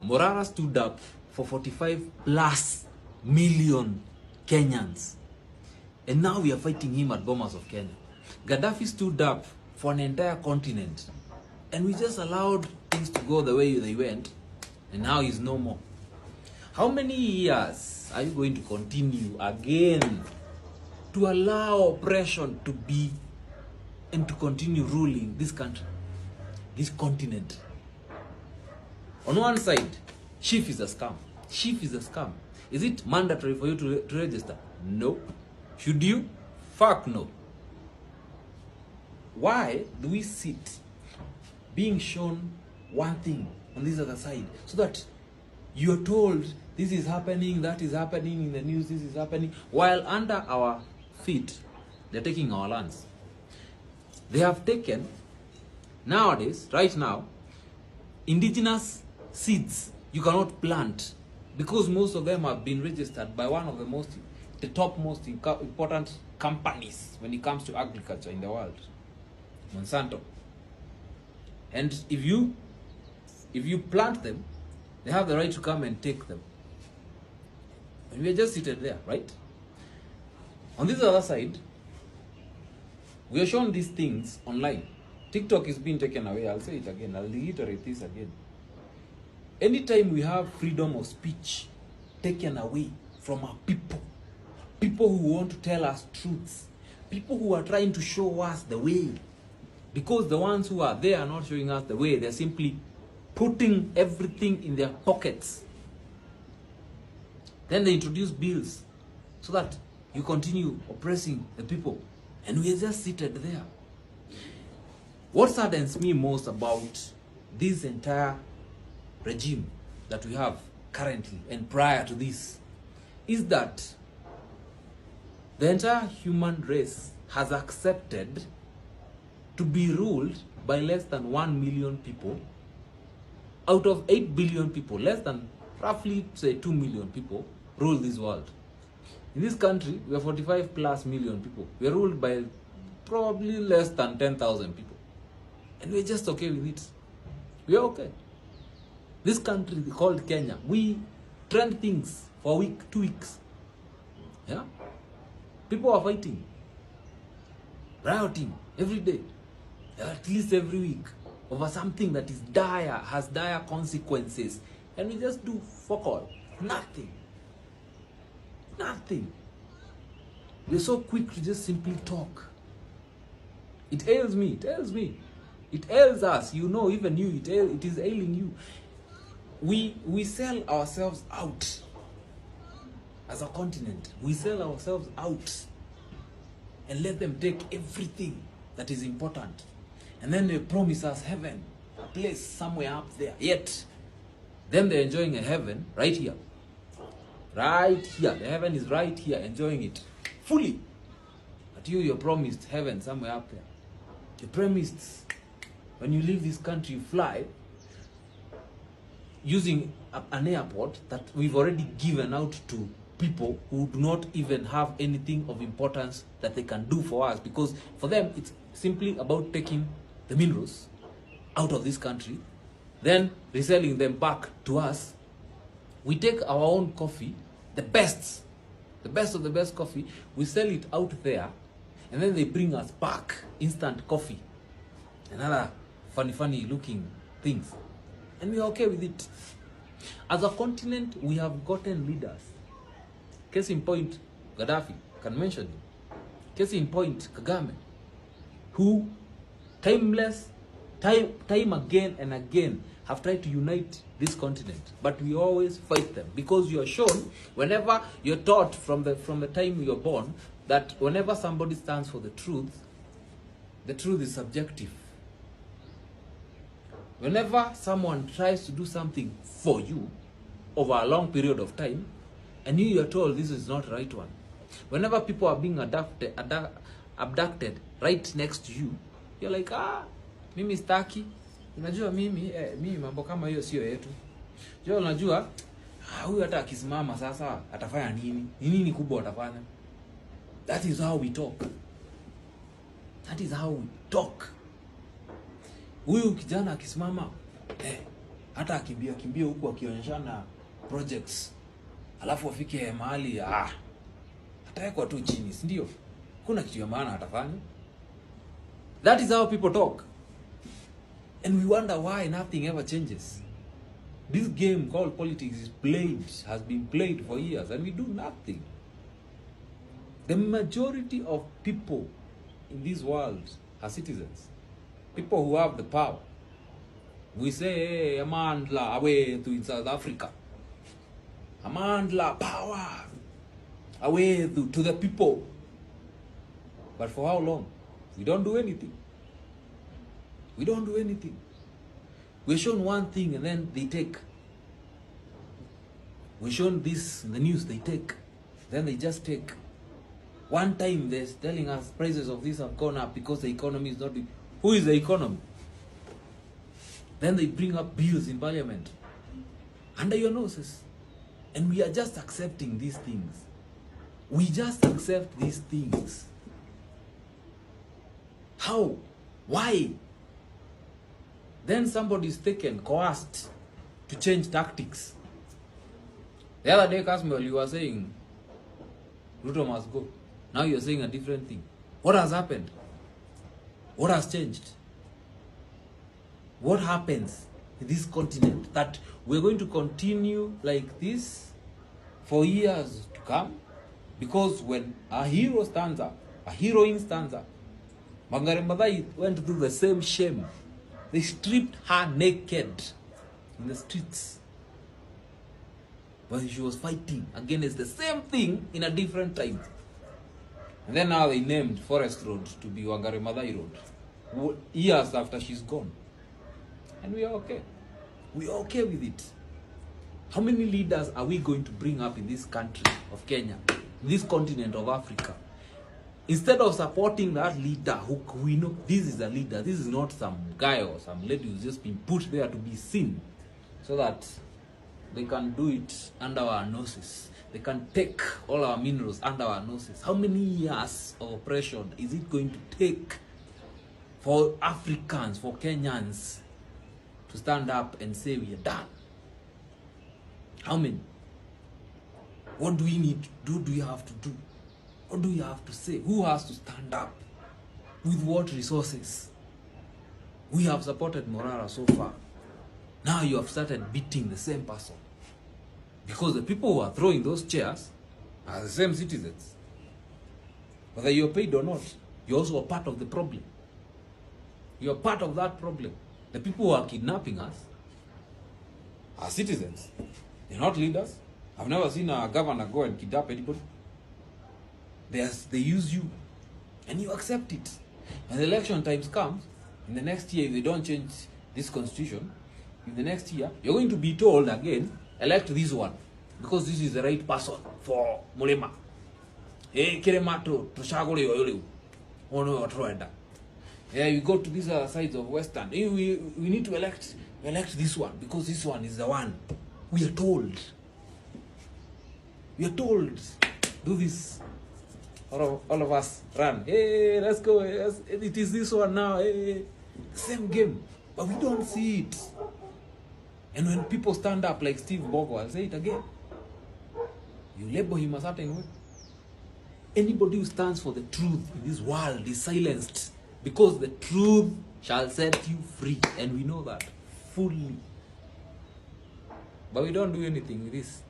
Morara stood up for 45 plus million Kenyans. And now we are fighting him at Bomas of Kenya. Gaddafi stood up for an entire continent. And we just allowed things to go the way they went. And now he's no more. How many years are you going to continue again to allow oppression to be and to continue ruling this country, this continent? On one side, chief is a scam. Chief is a scam. Is it mandatory for you to register? No. Should you? Fuck no. Why do we sit being shown one thing on this other side so that you're told this is happening, that is happening in the news, this is happening, while under our feet they're taking our lands? They have taken, nowadays, right now, indigenous seeds you cannot plant because most of them have been registered by one of the top most important companies when it comes to agriculture in the world, Monsanto. And if you plant them, they have the right to come and take them. And we are just seated there, right? On this other side, we are shown these things online. TikTok is being taken away. I'll say it again. I'll reiterate this again. Anytime we have freedom of speech taken away from our people, people who want to tell us truths, people who are trying to show us the way, because the ones who are there are not showing us the way, they're simply putting everything in their pockets. Then they introduce bills so that you continue oppressing the people. And we are just seated there. What saddens me most about this entire regime that we have currently and prior to this is that the entire human race has accepted to be ruled by less than 1 million people out of 8 billion people. Less than, roughly, say 2 million people rule this world. In this country, we are 45 plus million people. We are ruled by probably less than 10,000 people. And we're just okay with it. We are okay. This country called Kenya, we trend things for a week, 2 weeks. Yeah? People are fighting, rioting every day, at least every week, over something that is dire, has dire consequences. And we just do fuck all. Nothing. Nothing. We're so quick to just simply talk. It ails me. It ails me. It ails us. You know, even you, it is ailing you. We sell ourselves out as a continent. We sell ourselves out and let them take everything that is important. And then they promise us heaven, a place somewhere up there. Yet, then they're enjoying a heaven right here. Right here. The heaven is right here, enjoying it fully. But you're promised heaven somewhere up there. You're promised when you leave this country, you fly using an airport that we've already given out to people who do not even have anything of importance that they can do for us, because for them it's simply about taking the minerals out of this country, then reselling them back to us. We take our own coffee, the best of the best coffee, we sell it out there, and then they bring us back instant coffee and other funny looking things, and we are okay with it. As a continent, we have gotten leaders. Case in point, Gaddafi, can mention him. Case in point, Kagame, who time again and again have tried to unite this continent, but we always fight them, because you are shown, whenever you're taught from the time you're born, that whenever somebody stands for the truth is subjective. Whenever someone tries to do something for you over a long period of time, and you are told this is not the right one. Whenever people are being abducted right next to you, you're like, mimi staki. Unajua mimi mambo kama hiyo sio yetu. Jo, unajua huyu hata akisimama sasa atafanya nini? Nini kubwa atafanya? That is how we talk. That is how we talk. Huyu kijana akisimama, hata akimbia huku akionyeshana projects, alafu afike mahali atawekwa tu chini, si ndio? Kuna kitu ya maana atafanya. That is how people talk, and we wonder why nothing ever changes. This game called politics has been played for years, and we do nothing. The majority of people in this world are citizens, people who have the power. We say, hey, Amandla away to South Africa. Amandla power away to the people. But for how long? We don't do anything. We don't do anything. We're shown one thing and then they take. We're shown this in the news, they take. Then they just take. One time they're telling us prices of this have gone up because the economy is not doing. Who is the economy? Then they bring up bills in parliament under your noses. And we are just accepting these things. We just accept these things. How? Why? Then somebody is taken, coerced to change tactics. The other day, Kasmel, you were saying Ruto must go. Now you're saying a different thing. What has happened? What has changed? What happens in this continent that we're going to continue like this for years to come? Because when a hero stands up, a heroine stands up, Wangari Maathai went through the same shame. They stripped her naked in the streets. But she was fighting against the same thing in a different time. And then now they named Forest Road to be Wangari Maathai Road, years after she's gone. And we are okay. We are okay with it. How many leaders are we going to bring up in this country of Kenya, in this continent of Africa? Instead of supporting that leader who we know this is a leader, this is not some guy or some lady who's just been put there to be seen so that they can do it under our noses. They can take all our minerals under our noses. How many years of oppression is it going to take for Africans, for Kenyans, to stand up and say we are done? How many? What do we need to do? Do we have to do? What do we have to say? Who has to stand up? With what resources? We have supported Morara so far. Now you have started beating the same person. Because the people who are throwing those chairs are the same citizens. Whether you're paid or not, you're also a part of the problem. You're part of that problem. The people who are kidnapping us are citizens. They're not leaders. I've never seen a governor go and kidnap anybody. They use you. And you accept it. When the election times comes, in the next year, if they don't change this constitution, in the next year, you're going to be told again, elect this one. Because this is the right person for Mulema. Hey, Keremato, Toshagore, Oyolu. Ono Otroenda. Yeah, you go to these other sides of Western. Hey, we need to elect this one because this one is the one. We are told. We are told. Do this. All of us run. Hey, let's go. It is this one now. Hey, same game. But we don't see it. And when people stand up like Steve Bogo, I'll say it again. You label him a certain way. Anybody who stands for the truth in this world is silenced. Because the truth shall set you free. And we know that fully. But we don't do anything with this.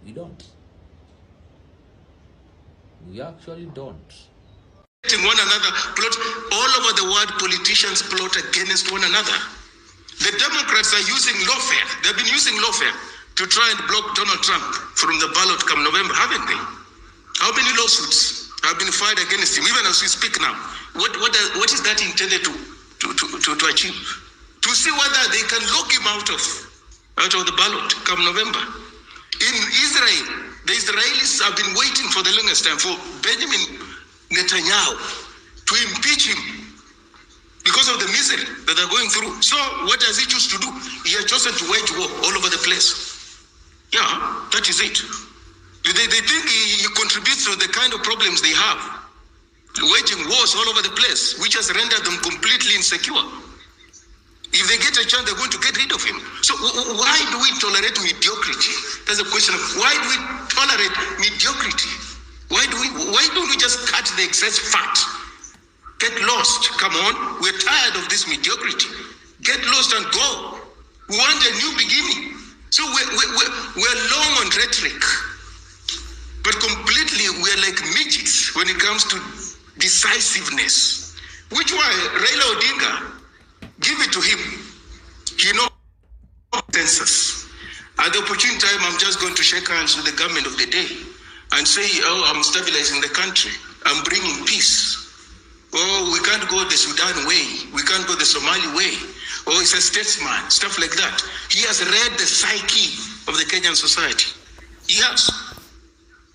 We don't. We actually don't. One another plot all over the world. Politicians plot against one another. The Democrats are using lawfare. They've been using lawfare to try and block Donald Trump from the ballot come November, haven't they? How many lawsuits have been filed against him, even as we speak now? What is that intended to achieve? To see whether they can lock him out of the ballot come November. In Israel, the Israelis have been waiting for the longest time for Benjamin Netanyahu to impeach him because of the misery that they're going through. So what does he choose to do? He has chosen to wage war all over the place. Yeah, that is it. They think he contributes to the kind of problems they have, waging wars all over the place, which has rendered them completely insecure. If they get a chance, they're going to get rid of him. So why do we tolerate mediocrity? That's a question of why do we tolerate mediocrity? Why don't we just cut the excess fat? Get lost. Come on. We're tired of this mediocrity. Get lost and go. We want a new beginning. So we're long on rhetoric, but completely we're like midgets when it comes to decisiveness. Which why Raila Odinga, give it to him. He knows consensus. At the opportune time, I'm just going to shake hands with the government of the day and say, oh, I'm stabilizing the country. I'm bringing peace. Oh, we can't go the Sudan way. We can't go the Somali way. Oh, he's a statesman, stuff like that. He has read the psyche of the Kenyan society. He has.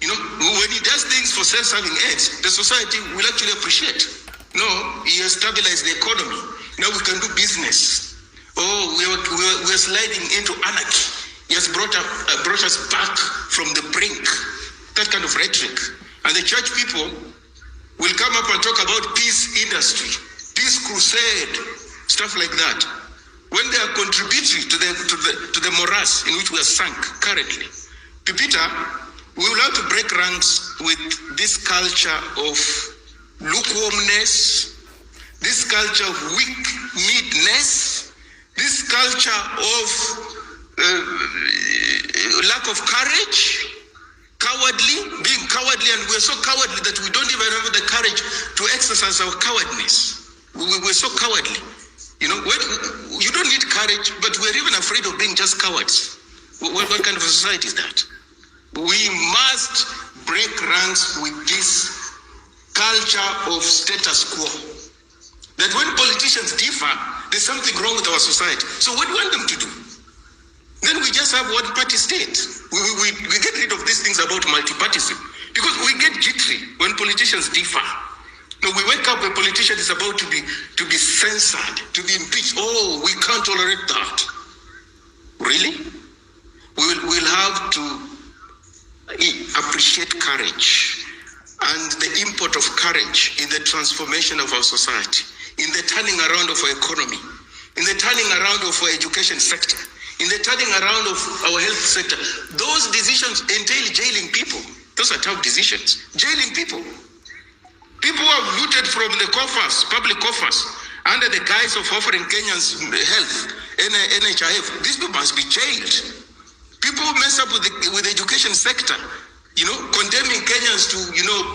You know, when he does things for self-serving ends, the society will actually appreciate. No, he has stabilized the economy. Now we can do business. Oh, we're sliding into anarchy. He has brought us back from the brink. That kind of rhetoric. And the church people will come up and talk about peace industry, peace crusade, stuff like that. When they are contributory to the morass in which we are sunk currently. Peter, we will have to break ranks with this culture of lukewarmness, this culture of weak-kneedness, this culture of lack of courage, being cowardly, and we're so cowardly that we don't even have the courage to exercise our cowardness. We're so cowardly. You know, you don't need courage, but we're even afraid of being just cowards. What kind of a society is that? We must break ranks with this culture of status quo. That when politicians differ, there's something wrong with our society. So what do you want them to do? Then we just have one party state. We get rid of these things about multipartyism because we get jittery when politicians differ. No, we wake up, a politician is about to be censored, to be impeached. Oh, we can't tolerate that. Really? We'll have to appreciate courage and the import of courage in the transformation of our society, in the turning around of our economy, in the turning around of our education sector, in the turning around of our health sector. Those decisions entail jailing people. Those are tough decisions. Jailing people. People who have looted from the coffers, public coffers, under the guise of offering Kenyans health, NHIF. These people must be jailed. People who mess up with the education sector, condemning Kenyans to,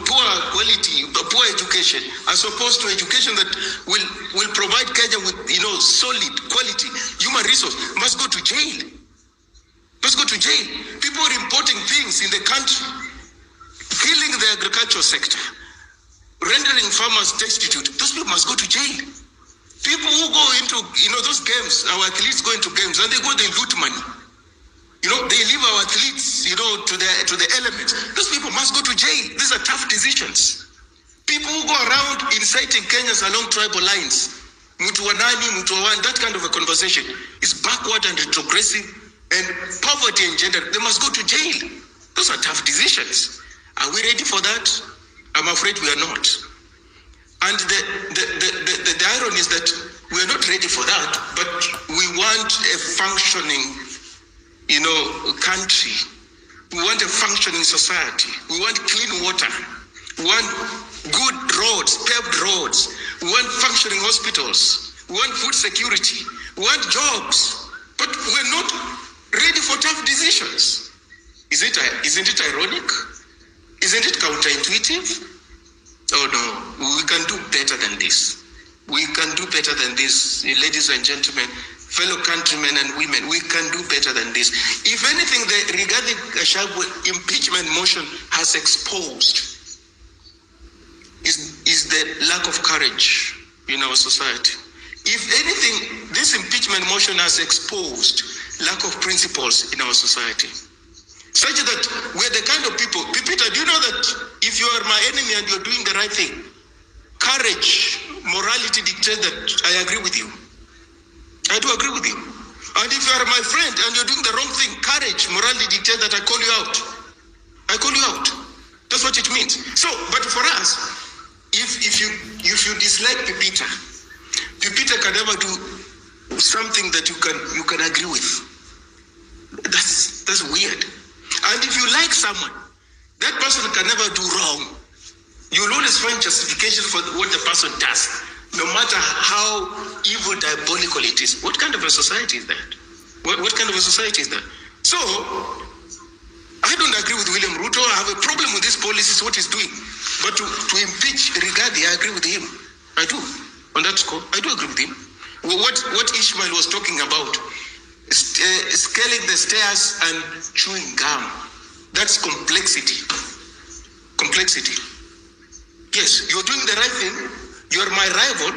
poor quality, poor education, as opposed to education that will provide Kenya with, solid quality human resource, must go to jail. Must go to jail. People are importing things in the country, killing the agricultural sector, rendering farmers destitute. Those people must go to jail. People who go into, those games, our athletes go into games, and they loot money. They leave our athletes, to the elements. Those people must go to jail. These are tough decisions. People who go around inciting Kenyans along tribal lines, Mutuwanani, Mutuwan, that kind of a conversation is backward and retrogressive, and poverty and gender, they must go to jail. Those are tough decisions. Are we ready for that? I'm afraid we are not. And the irony is that we are not ready for that, but we want a functioning country. We want a functioning society. We want clean water. We want good roads, paved roads. We want functioning hospitals. We want food security. We want jobs. But we're not ready for tough decisions. Isn't it ironic? Isn't it counterintuitive? Oh no, we can do better than this. We can do better than this, ladies and gentlemen. Fellow countrymen and women, we can do better than this. If anything, the regarding Gachagua impeachment motion has exposed is the lack of courage in our society. If anything, this impeachment motion has exposed lack of principles in our society. Such that we're the kind of people, Peter, do you know that if you are my enemy and you're doing the right thing, courage, morality dictates that I agree with you. I do agree with you. And if you are my friend and you're doing the wrong thing, courage, morality dictates that I call you out. I call you out. That's what it means. So, but for us, if you dislike Pepita can never do something that you can agree with. That's weird. And if you like someone, that person can never do wrong. You'll always find justification for what the person does, no matter how evil, diabolical it is. What kind of a society is that? What kind of a society is that? So, I don't agree with William Ruto. I have a problem with this policies, what he's doing. But to impeach Rigathi, I agree with him. I do. On that score, I do agree with him. What Ishmael was talking about, scaling the stairs and chewing gum, that's complexity. Complexity. Yes, you're doing the right thing. You're my rival.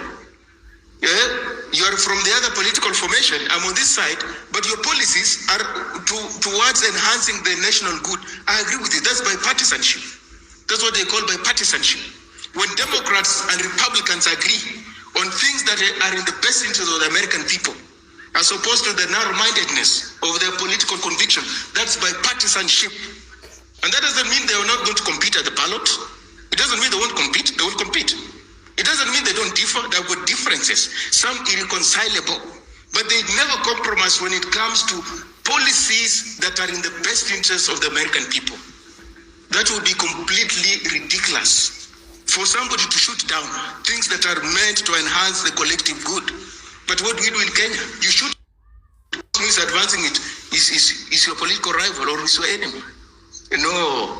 Yeah, you're from the other political formation. I'm on this side, but your policies are towards enhancing the national good. I agree with it. That's bipartisanship. That's what they call bipartisanship. When Democrats and Republicans agree on things that are in the best interest of the American people, as opposed to the narrow-mindedness of their political conviction, that's bipartisanship. And that doesn't mean they are not going to compete at the ballot. It doesn't mean they won't compete. They will compete. It doesn't mean they don't differ. There are good differences, some irreconcilable, but they never compromise when it comes to policies that are in the best interest of the American people. That would be completely ridiculous for somebody to shoot down things that are meant to enhance the collective good. But what we do in Kenya, you shoot means advancing it is your political rival or is your enemy. No,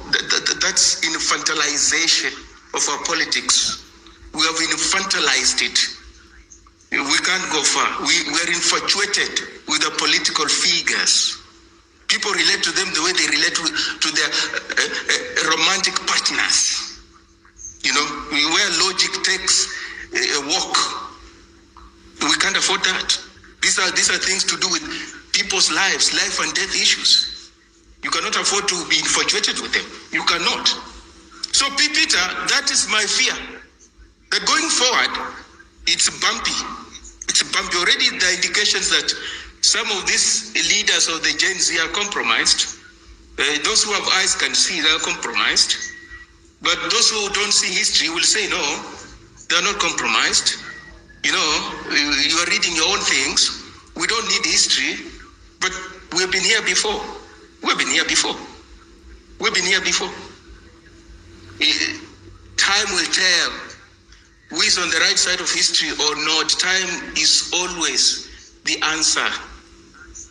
that's infantilization of our politics. We have infantilized it. We can't go far. We are infatuated with the political figures. People relate to them the way they relate to their romantic partners. You know, where logic takes a walk. We can't afford that. These are things to do with people's lives, life and death issues. You cannot afford to be infatuated with them. You cannot. So, Peter, that is my fear. That going forward, it's bumpy. It's bumpy. Already there are indications that some of these leaders of the Gen Z are compromised. Those who have eyes can see they are compromised. But those who don't see history will say, no, they are not compromised. You know, you are reading your own things. We don't need history. But we've been here before. We've been here before. We've been here before. Time will tell who is on the right side of history or not. Time is always the answer.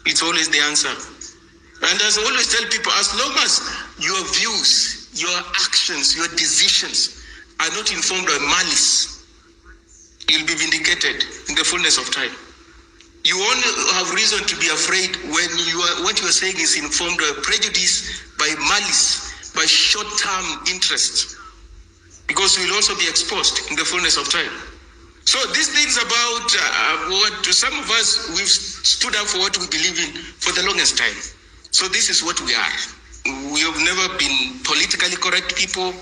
It's always the answer. And as I always tell people, as long as your views, your actions, your decisions are not informed by malice, you'll be vindicated in the fullness of time. You only have reason to be afraid when what you are saying is informed by prejudice, by malice, by short-term interest, because you will also be exposed in the fullness of time. So these things about what to some of us, we've stood up for what we believe in for the longest time. So this is what we are. We have never been politically correct people.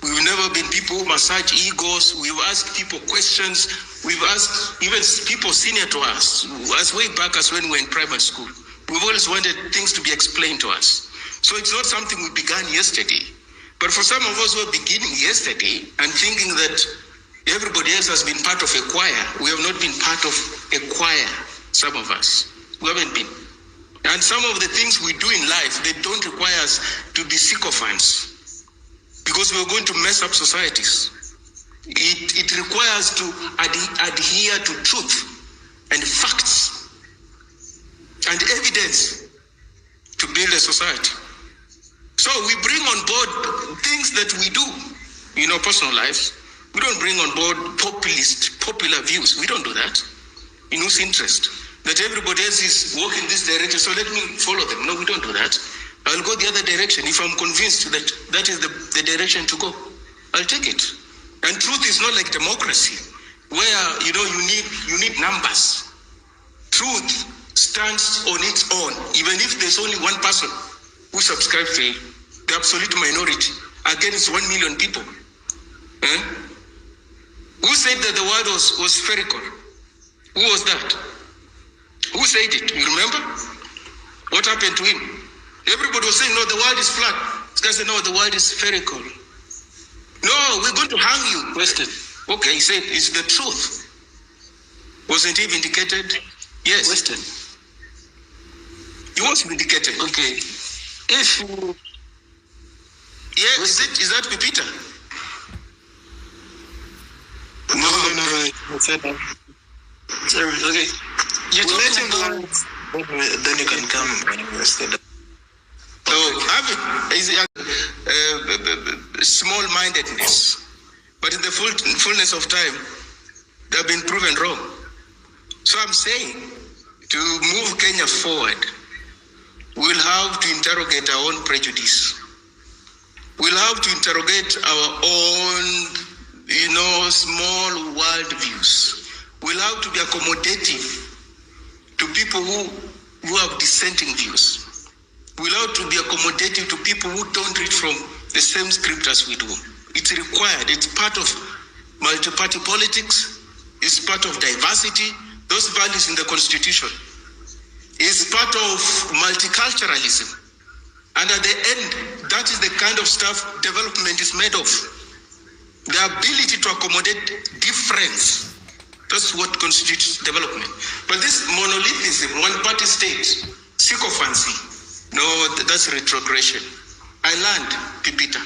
We've never been people who massage egos. We've asked people questions. We've asked even people senior to us, as way back as when we were in private school. We've always wanted things to be explained to us. So it's not something we began yesterday. But for some of us who are beginning yesterday and thinking that everybody else has been part of a choir, we have not been part of a choir, some of us. We haven't been. And some of the things we do in life, they don't require us to be sycophants, because we're going to mess up societies. It requires to adhere to truth and facts and evidence to build a society. So we bring on board things that we do in our personal lives. We don't bring on board popular views. We don't do that. In whose interest? That everybody else is walking this direction, so let me follow them. No, we don't do that. I'll go the other direction. If I'm convinced that that is the direction to go, I'll take it. And truth is not like democracy, where you need numbers. Truth stands on its own, even if there's only one person who subscribes to it, the absolute minority against 1 million people. Who said that the world was spherical? Who was that? Who said it? You remember? What happened to him? Everybody was saying, no, the world is flat. This guy said, no, the world is spherical. No, we're going to hang you. Question. Okay, he said, it's the truth. Wasn't he vindicated? Yes. Western. He was vindicated. Okay. If you... Yeah, is that Pepita? No. Sorry, okay. You We'll let him go. Then you can come when you're still. So, is small-mindedness, but in the fullness of time, they have been proven wrong. So I'm saying, to move Kenya forward, we'll have to interrogate our own prejudice. We'll have to interrogate our own, small world views. We'll have to be accommodative to people who have dissenting views. We'll have to be accommodative to people who don't read from the same script as we do. It's required. It's part of multi-party politics. It's part of diversity. Those values in the Constitution. It's part of multiculturalism. And at the end, that is the kind of stuff development is made of. The ability to accommodate difference. That's what constitutes development. But this monolithism, one-party state, sycophancy, no, that's retrogression. I learned, Pepita.